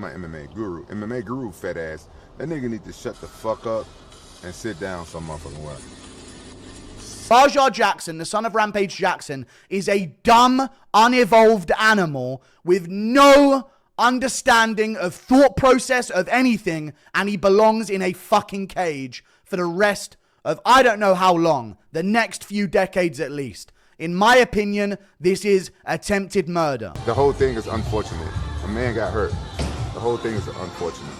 My MMA Guru. MMA Guru fat ass. That nigga need to shut the fuck up and sit down some motherfucking way. Rampage Jackson, the son of Rampage Jackson, is a dumb, unevolved animal with no understanding of thought process of anything, and he belongs in a fucking cage for the rest of I don't know how long, the next few decades at least. In my opinion, this is attempted murder. The whole thing is unfortunate. A man got hurt. The whole thing is unfortunate.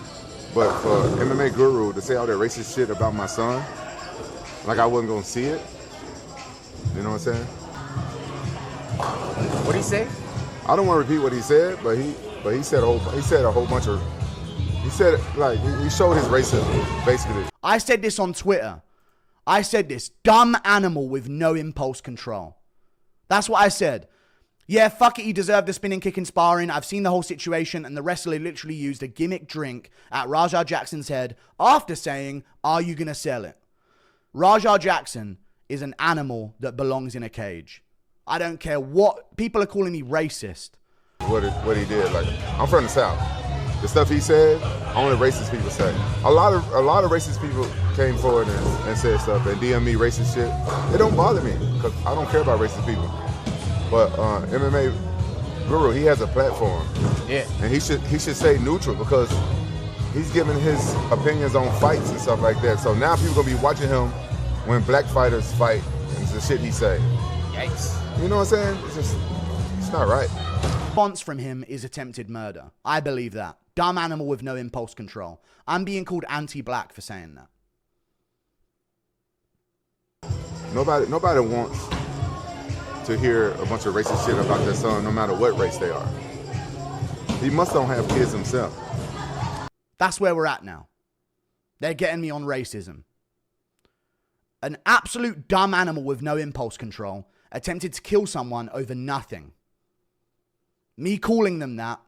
But for MMA Guru to say all that racist shit about my son, like I wasn't gonna see it, you know what I'm saying? What'd he say? I don't want to repeat what he said, but he said a whole bunch of, he said, like, he showed his racism, basically. I said this on Twitter. I said this, dumb animal with no impulse control. That's what I said. Yeah, fuck it, he deserved a spinning kick in sparring. I've seen the whole situation, and the wrestler literally used a gimmick drink at Rampage Jackson's head after saying, "Are you gonna sell it?" Rampage Jackson is an animal that belongs in a cage. I don't care what, people are calling me racist. What he did, like, I'm from the South. The stuff he said, only racist people say. A lot of racist people came forward and said stuff and DM me racist shit. It don't bother me, because I don't care about racist people. But MMA Guru, he has a platform. Yeah. And he should stay neutral, because he's giving his opinions on fights and stuff like that. So now people gonna be watching him when black fighters fight and the shit he say. Yikes. You know what I'm saying? It's not right. Response from him is attempted murder. I believe that. Dumb animal with no impulse control. I'm being called anti-black for saying that. Nobody wants to hear a bunch of racist shit about their son, no matter what race they are. He must don't have kids himself. That's where we're at now. They're getting me on racism. An absolute dumb animal with no impulse control attempted to kill someone over nothing. Me calling them that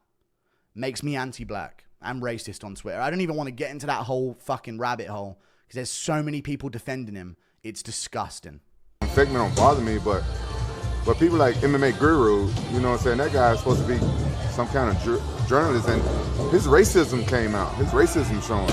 makes me anti-black and racist on Twitter. I don't even want to get into that whole fucking rabbit hole because there's so many people defending him. It's disgusting. Figment don't bother me, but people like MMA Guru, you know what I'm saying, that guy is supposed to be some kind of journalist, and his racism came out. His racism showing.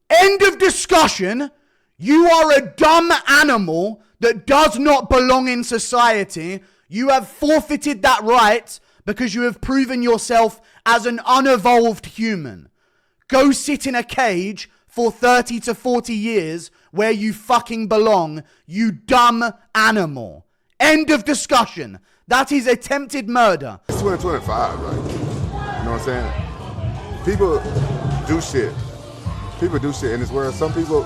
End of discussion. You are a dumb animal that does not belong in society. You have forfeited that right because you have proven yourself as an unevolved human. Go sit in a cage for 30 to 40 years where you fucking belong, you dumb animal. End of discussion. That is attempted murder. It's 2025, right? You know what I'm saying? People do shit. People do shit in this world. Some people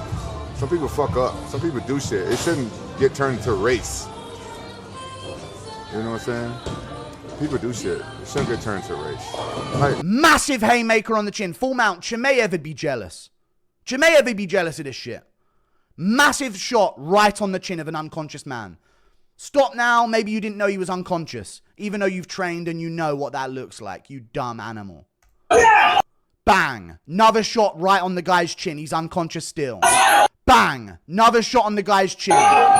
fuck up. Some people do shit. It shouldn't get turned into race. You know what I'm saying? People do shit. It shouldn't get turned to race. Like, massive haymaker on the chin. Full mount. Should may ever be jealous. Should may ever be jealous of this shit. Massive shot right on the chin of an unconscious man. Stop now. Maybe you didn't know he was unconscious. Even though you've trained and you know what that looks like. You dumb animal. Bang. Another shot right on the guy's chin. He's unconscious still. Bang. Another shot on the guy's chin.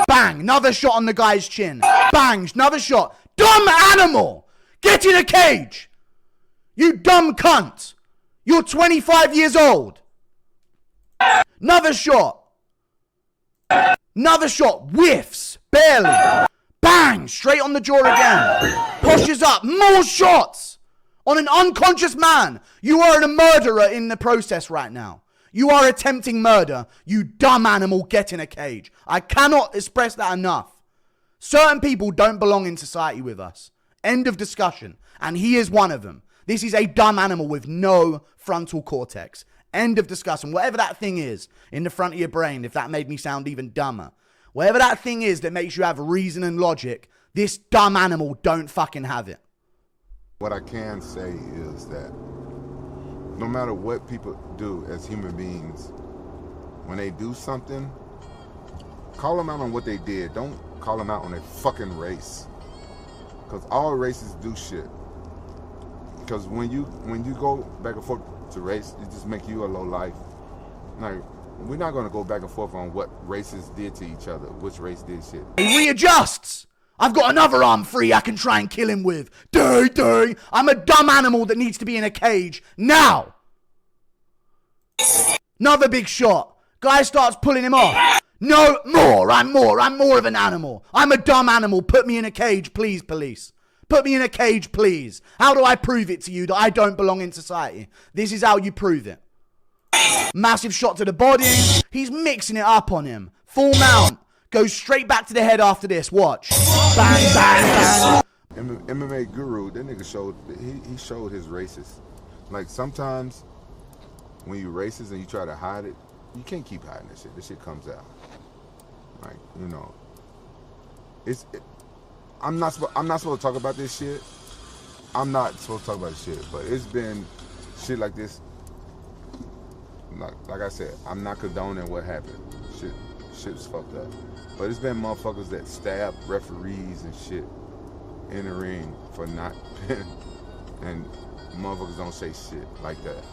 Bang. Another shot on the guy's chin. Bang. Another shot. Dumb animal. Get in a cage. You dumb cunt. You're 25 years old. Another shot. Another shot. Whiffs. Barely. Bang. Straight on the jaw again. Pushes up. More shots. On an unconscious man. You are a murderer in the process right now. You are attempting murder. You dumb animal, get in a cage. I cannot express that enough. Certain people don't belong in society with us. End of discussion. And he is one of them. This is a dumb animal with no frontal cortex. End of discussion. Whatever that thing is in the front of your brain, if that made me sound even dumber. Whatever that thing is that makes you have reason and logic, this dumb animal don't fucking have it. what I can say is that no matter what people do as human beings, when they do something, call them out on what they did. Don't call them out on their fucking race. Because all races do shit. Because when you go back and forth to race, it just make you a low life. Like, we're not gonna go back and forth on what races did to each other, which race did shit. He readjusts. I've got another arm free I can try and kill him with. Day. I'm a dumb animal that needs to be in a cage. Now. Another big shot. Guy starts pulling him off. No, more. I'm more of an animal. I'm a dumb animal. Put me in a cage, please, police. Put me in a cage, please. How do I prove it to you that I don't belong in society? This is how you prove it. Massive shot to the body. He's mixing it up on him. Full mount. Goes straight back to the head after this. Watch. Bang. MMA Guru, that nigga showed, he showed his racist. Like, sometimes when you racist and you try to hide it, you can't keep hiding that shit. This shit comes out. Like, you know, I'm not supposed to talk about this shit. I'm not supposed to talk about this shit, but it's been shit like this. Like I said, I'm not condoning what happened. Shit's fucked up. But it's been motherfuckers that stab referees and shit in the ring for not and motherfuckers don't say shit like that.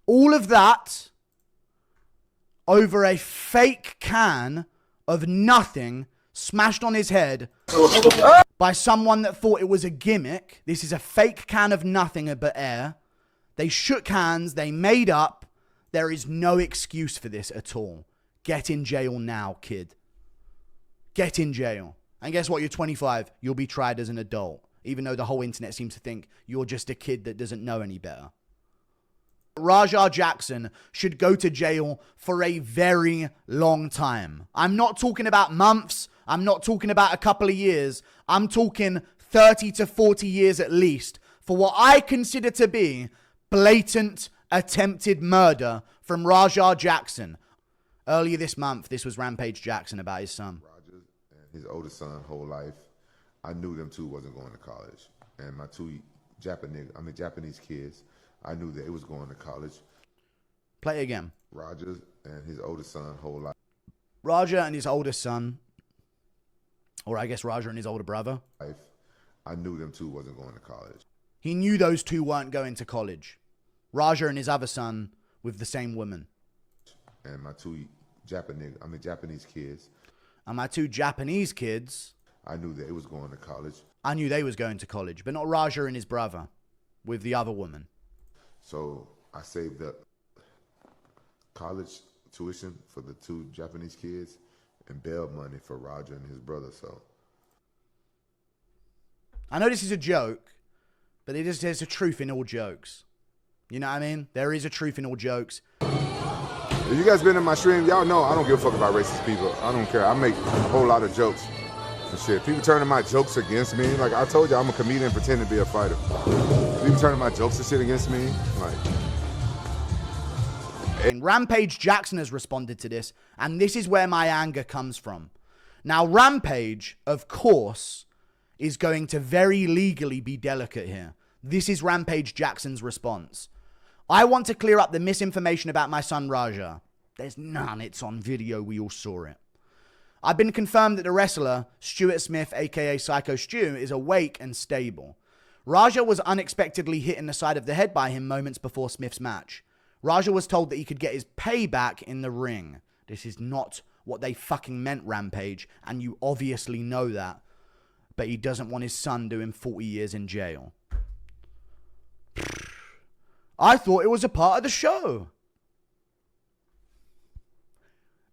All of that over a fake can of nothing smashed on his head by someone that thought it was a gimmick. This is a fake can of nothing but air. They shook hands. They made up. There is no excuse for this at all. Get in jail now, kid. Get in jail. And guess what? You're 25. You'll be tried as an adult, even though the whole internet seems to think you're just a kid that doesn't know any better. Rampage Jackson should go to jail for a very long time. I'm not talking about months. I'm not talking about a couple of years. I'm talking 30 to 40 years at least for what I consider to be blatant attempted murder from Rampage Jackson. Earlier this month, this was Rampage Jackson about his son. Roger and his oldest son, whole life, I knew them two wasn't going to college. And my two Japanese kids, I knew that it was going to college. Play it again. Roger and his oldest son, whole life. Raja and his oldest son, or I guess Raja and his older brother. I knew them two wasn't going to college. He knew those two weren't going to college. Raja and his other son with the same woman. And my two Japanese kids. And my two Japanese kids. I knew that it was going to college. I knew they was going to college, but not Raja and his brother with the other woman. So I saved up college tuition for the two Japanese kids and bail money for Roger and his brother. So I know this is a joke, but there's a truth in all jokes. You know what I mean? There is a truth in all jokes. If you guys been in my stream, y'all know I don't give a fuck about racist people. I don't care. I make a whole lot of jokes and shit. People turning my jokes against me. Like I told you, I'm a comedian pretending to be a fighter. People turning my jokes and shit against me. Like, and Rampage Jackson has responded to this, and this is where my anger comes from. Now, Rampage, of course, is going to very legally be delicate here. This is Rampage Jackson's response. I want to clear up the misinformation about my son Raja. There's none. It's on video. We all saw it. I've been confirmed that the wrestler, Stuart Smith, aka Syco Stu, is awake and stable. Raja was unexpectedly hit in the side of the head by him moments before Smith's match. Raja was told that he could get his payback in the ring. This is not what they fucking meant, Rampage, and you obviously know that. But he doesn't want his son doing 40 years in jail. I thought it was a part of the show.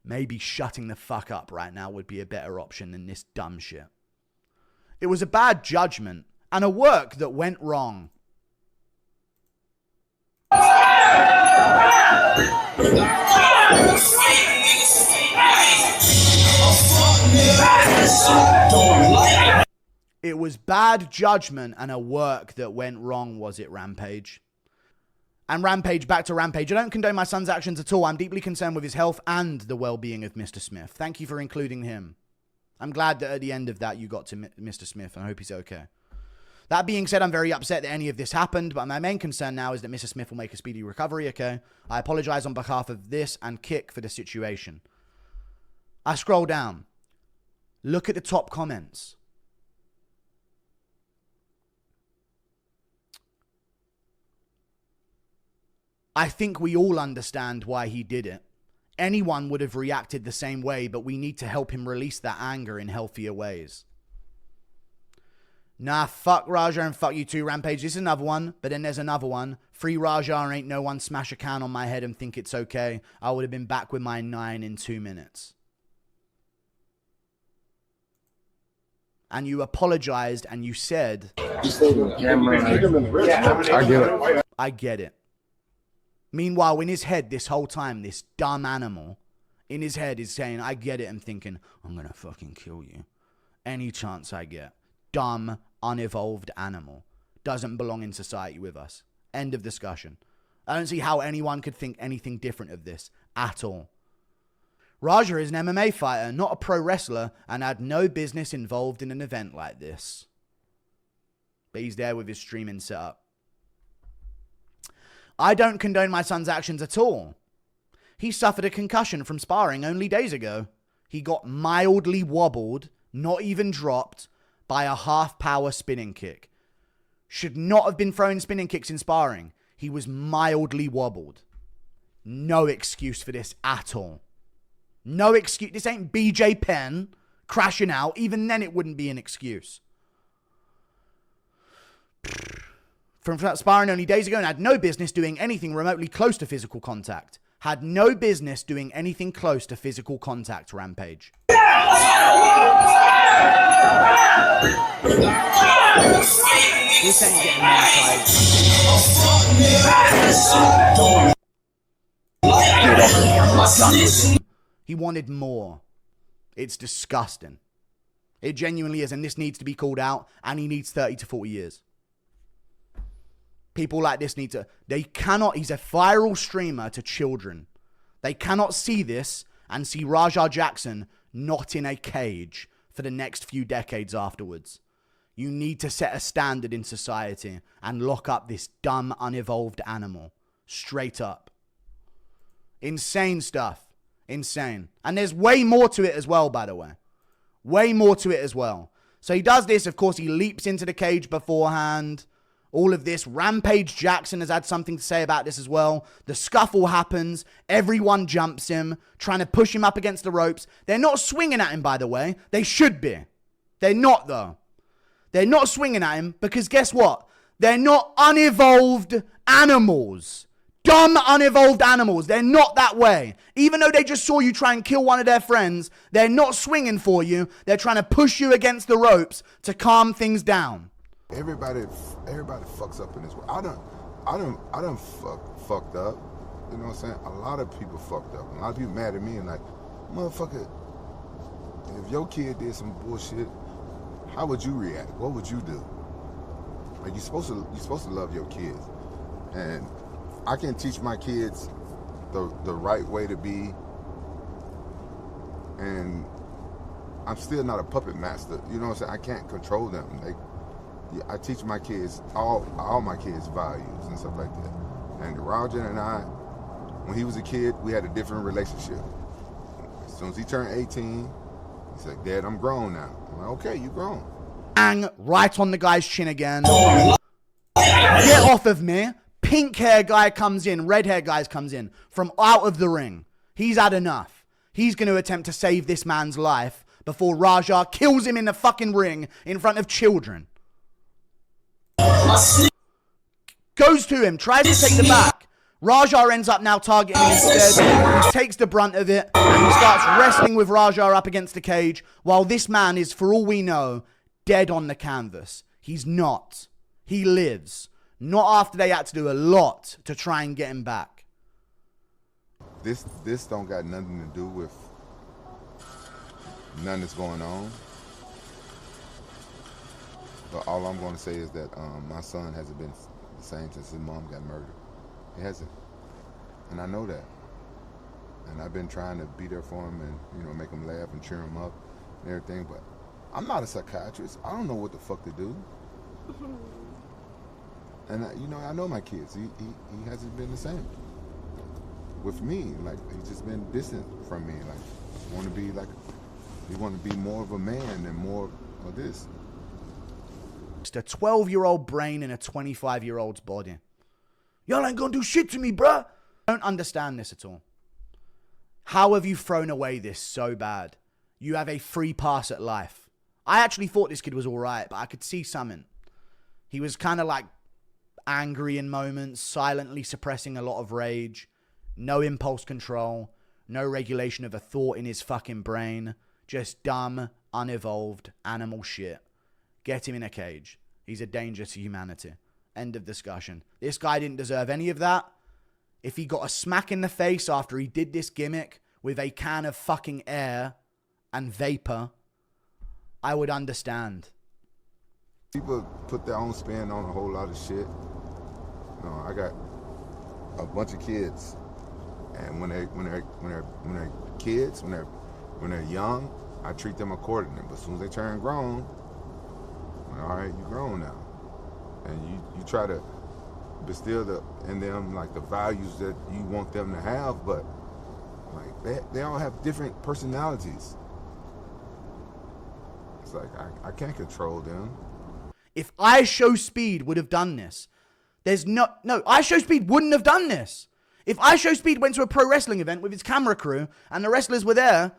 Maybe shutting the fuck up right now would be a better option than this dumb shit. It was a bad judgment and a work that went wrong. It was bad judgment and a work that went wrong, was it, Rampage? And Rampage, back to Rampage. I don't condone my son's actions at all. I'm deeply concerned with his health and the well-being of Mr. Smith. Thank you for including him. I'm glad that at the end of that you got to Mr. Smith. I hope he's okay. That being said, I'm very upset that any of this happened, but my main concern now is that Mr. Smith will make a speedy recovery, okay? I apologize on behalf of this and Kick for the situation. I scroll down. Look at the top comments. I think we all understand why he did it. Anyone would have reacted the same way, but we need to help him release that anger in healthier ways. Nah, fuck Raja and fuck you too, Rampage. This is another one, but then there's another one. Free Raja, ain't no one smash a can on my head and think it's okay. I would have been back with my 9 in 2 minutes. And you apologized and you said, I get it. I get it. Meanwhile, in his head this whole time, this dumb animal in his head is saying, I get it, and thinking, I'm going to fucking kill you. Any chance I get. Dumb, unevolved animal. Doesn't belong in society with us. End of discussion. I don't see how anyone could think anything different of this at all. Raja is an MMA fighter, not a pro wrestler, and had no business involved in an event like this. But he's there with his streaming setup. I don't condone my son's actions at all. He suffered a concussion from sparring only days ago. He got mildly wobbled, not even dropped, by a half-power spinning kick. Should not have been throwing spinning kicks in sparring. He was mildly wobbled. No excuse for this at all. No excuse. This ain't BJ Penn crashing out. Even then it wouldn't be an excuse. From sparring only days ago and had no business doing anything remotely close to physical contact. Had no business doing anything close to physical contact, Rampage. This ain't getting monetized. He wanted more. It's disgusting. It genuinely is, and this needs to be called out, and he needs 30 to 40 years. People like this need to, they cannot, he's a viral streamer to children. They cannot see this and see Rampage Jackson not in a cage for the next few decades afterwards. You need to set a standard in society and lock up this dumb, unevolved animal. Straight up. Insane stuff. Insane. And there's way more to it as well, by the way. Way more to it as well. So he does this, of course, he leaps into the cage beforehand. All of this. Rampage Jackson has had something to say about this as well. The scuffle happens. Everyone jumps him, trying to push him up against the ropes. They're not swinging at him, by the way. They should be. They're not, though. They're not swinging at him because guess what? They're not unevolved animals. Dumb, unevolved animals. They're not that way. Even though they just saw you try and kill one of their friends, they're not swinging for you. They're trying to push you against the ropes to calm things down. Everybody fucks up in this world. I done fucked up. You know what I'm saying? A lot of people fucked up. A lot of people mad at me and like, motherfucker, if your kid did some bullshit, how would you react? What would you do? Like you're supposed to love your kids. And I can teach my kids the right way to be, and I'm still not a puppet master. You know what I'm saying? I can't control them. I teach my kids, all my kids, values and stuff like that. And Raja and I, when he was a kid, we had a different relationship. As soon as he turned 18, he's like, Dad, I'm grown now. I'm like, okay, you grown. Bang, right on the guy's chin again. Get off of me. Pink hair guy comes in, red hair guy comes in from out of the ring. He's had enough. He's going to attempt to save this man's life before Raja kills him in the fucking ring in front of children. Goes to him, tries to take the back. Raja ends up now targeting him instead. He takes the brunt of it and he starts wrestling with Raja up against the cage while this man is, for all we know, dead on the canvas. He's not. He lives. Not after they had to do a lot to try and get him back. This don't got nothing to do with nothing that's going on. But all I'm going to say is that my son hasn't been the same since his mom got murdered. It hasn't. And I know that. And I've been trying to be there for him and, make him laugh and cheer him up. and everything, but I'm not a psychiatrist. I don't know what the fuck to do. And I know my kids. He hasn't been the same with me. Like, he's just been distant from me. Like, he want to be more of a man and more of this. Just a 12-year-old brain in a 25-year-old's body. Y'all ain't gonna do shit to me, bruh. I don't understand this at all. How have you thrown away this so bad? You have a free pass at life. I actually thought this kid was all right, but I could see something. He was kind of like angry in moments, silently suppressing a lot of rage, no impulse control, no regulation of a thought in his fucking brain, just dumb, unevolved animal shit. Get him in a cage. He's a danger to humanity. End of discussion. This guy didn't deserve any of that. If he got a smack in the face after he did this gimmick with a can of fucking air and vapor, I would understand. People put their own spin on a whole lot of shit. I got a bunch of kids, and when they're kids, when they're young, I treat them accordingly. But as soon as they turn grown, all right, you're grown now, and you try to instill in them like the values that you want them to have, but like they all have different personalities. It's like I can't control them. If I Show Speed would have done this, I Show Speed wouldn't have done this. If I Show Speed went to a pro wrestling event with his camera crew and the wrestlers were there,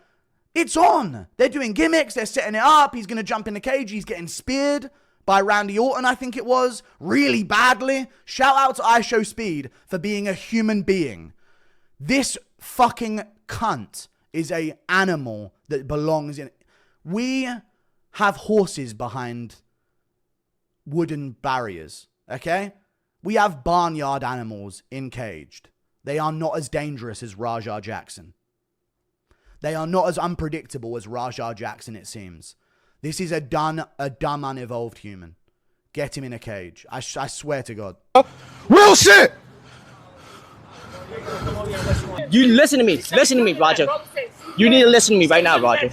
it's on. They're doing gimmicks. They're setting it up. He's going to jump in the cage. He's getting speared by Randy Orton, I think it was, really badly. Shout out to I Show Speed for being a human being. This fucking cunt is a animal that belongs in. We have horses behind wooden barriers, okay? We have barnyard animals encaged. They are not as dangerous as Rampage Jackson. They are not as unpredictable as Rampage Jackson, it seems. This is a dumb, unevolved human. Get him in a cage. I swear to God. Real shit! You listen to me. Listen to me, Roger. You need to listen to me right now, Roger.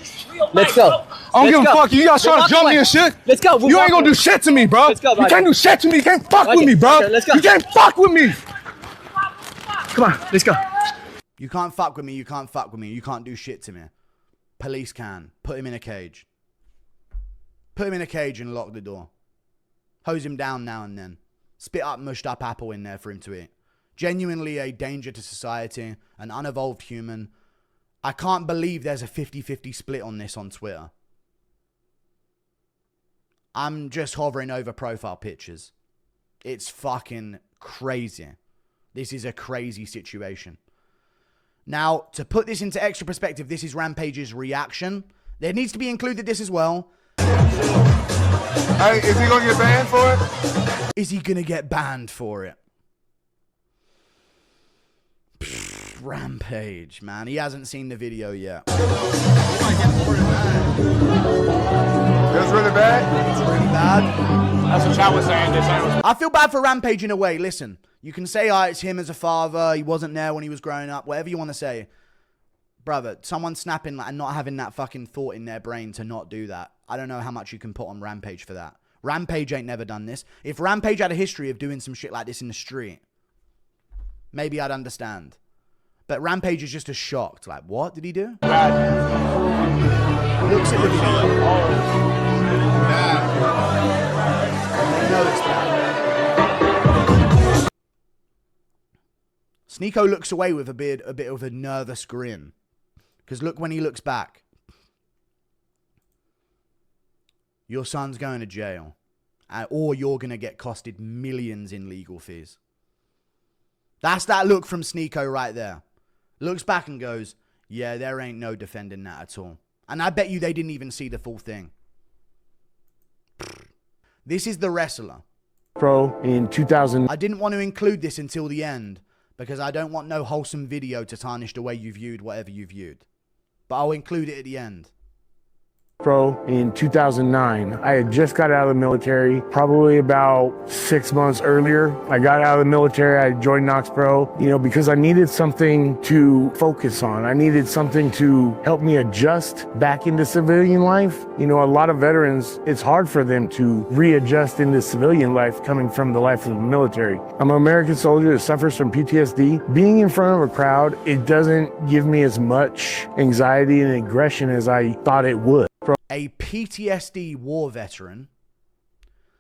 Let's go. I don't give a fuck. You guys trying to jump me and shit? Let's go. You ain't gonna do shit to me, bro. Let's go, Roger. You can't do shit to me. You can't fuck with me, bro. Roger, let's go. You can't fuck with me. Come on, let's go. You can't fuck with me. You can't fuck with me. You can't do shit to me. Police can. Put him in a cage. Put him in a cage and lock the door. Hose him down now and then. Spit up mushed up apple in there for him to eat. Genuinely a danger to society. An unevolved human. I can't believe there's a 50-50 split on this on Twitter. I'm just hovering over profile pictures. It's fucking crazy. This is a crazy situation. Now, to put this into extra perspective, this is Rampage's reaction. There needs to be included this as well. Hey, is he gonna get banned for it? Is he gonna get banned for it? Pfft, Rampage, man. He hasn't seen the video yet. That's really bad? It's really bad. That's what Chad was saying. I feel bad for Rampage in a way. Listen, you can say, it's him as a father. He wasn't there when he was growing up. Whatever you want to say. Brother, someone snapping and not having that fucking thought in their brain to not do that. I don't know how much you can put on Rampage for that. Rampage ain't never done this. If Rampage had a history of doing some shit like this in the street, maybe I'd understand. But Rampage is just as shocked. Like, what did he do? Looks at the video. They know it's bad. Syco looks away with a bit of a nervous grin. Because look when he looks back. Your son's going to jail. Or you're going to get costed millions in legal fees. That's that look from Syco right there. Looks back and goes, yeah, there ain't no defending that at all. And I bet you they didn't even see the full thing. This is the wrestler. Pro in 2000. I didn't want to include this until the end because I don't want no wholesome video to tarnish the way you viewed whatever you viewed. But I'll include it at the end. Pro in 2009. I had just got out of the military, probably about 6 months earlier. I got out of the military, I joined Knox Pro, because I needed something to focus on. I needed something to help me adjust back into civilian life. A lot of veterans, it's hard for them to readjust into civilian life coming from the life of the military. I'm an American soldier that suffers from PTSD. Being in front of a crowd, it doesn't give me as much anxiety and aggression as I thought it would. A PTSD war veteran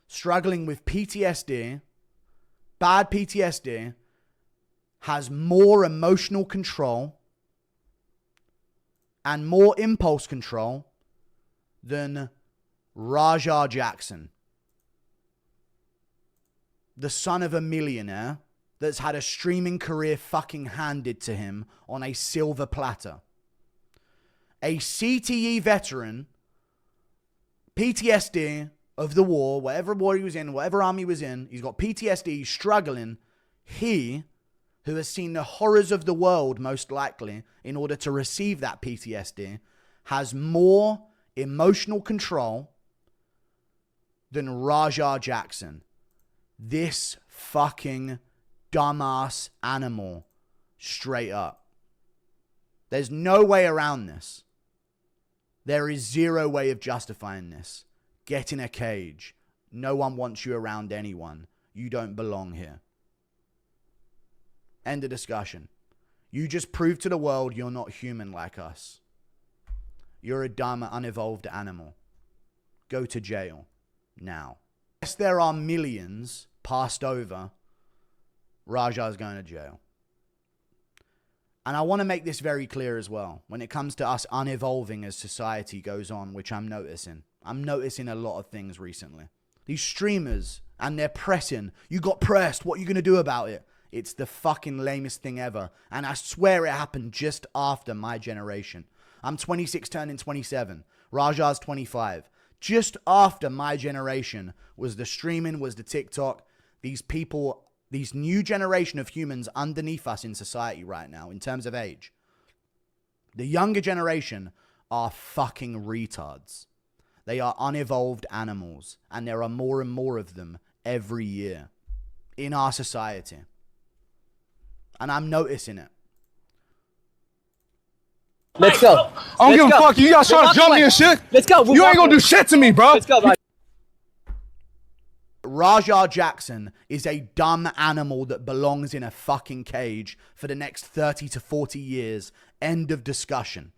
struggling with PTSD, bad PTSD, has more emotional control and more impulse control than Rampage Jackson, the son of a millionaire that's had a streaming career fucking handed to him on a silver platter. A CTE veteran, PTSD of the war, whatever war he was in, whatever army he was in, he's got PTSD, he's struggling. He, who has seen the horrors of the world, most likely, in order to receive that PTSD, has more emotional control than Rampage Jackson. This fucking dumbass animal, straight up. There's no way around this. There is zero way of justifying this. Get in a cage. No one wants you around anyone. You don't belong here. End of discussion. You just proved to the world you're not human like us. You're a dumb, unevolved animal. Go to jail. Now. Yes, there are millions passed over. Raja's going to jail. And I want to make this very clear as well. When it comes to us unevolving as society goes on, which I'm noticing. I'm noticing a lot of things recently. These streamers, and they're pressing. You got pressed. What are you going to do about it? It's the fucking lamest thing ever. And I swear it happened just after my generation. I'm 26 turning 27. Raja's 25. Just after my generation was the streaming, was the TikTok. These people, these new generation of humans underneath us in society right now, in terms of age. The younger generation are fucking retards. They are unevolved animals. And there are more and more of them every year in our society. And I'm noticing it. Let's go. I don't give a fuck. You guys trying to jump me and shit? Let's go. You ain't gonna do shit to me, bro. Let's go, bro. Rampage Jackson is a dumb animal that belongs in a fucking cage for the next 30 to 40 years. End of discussion.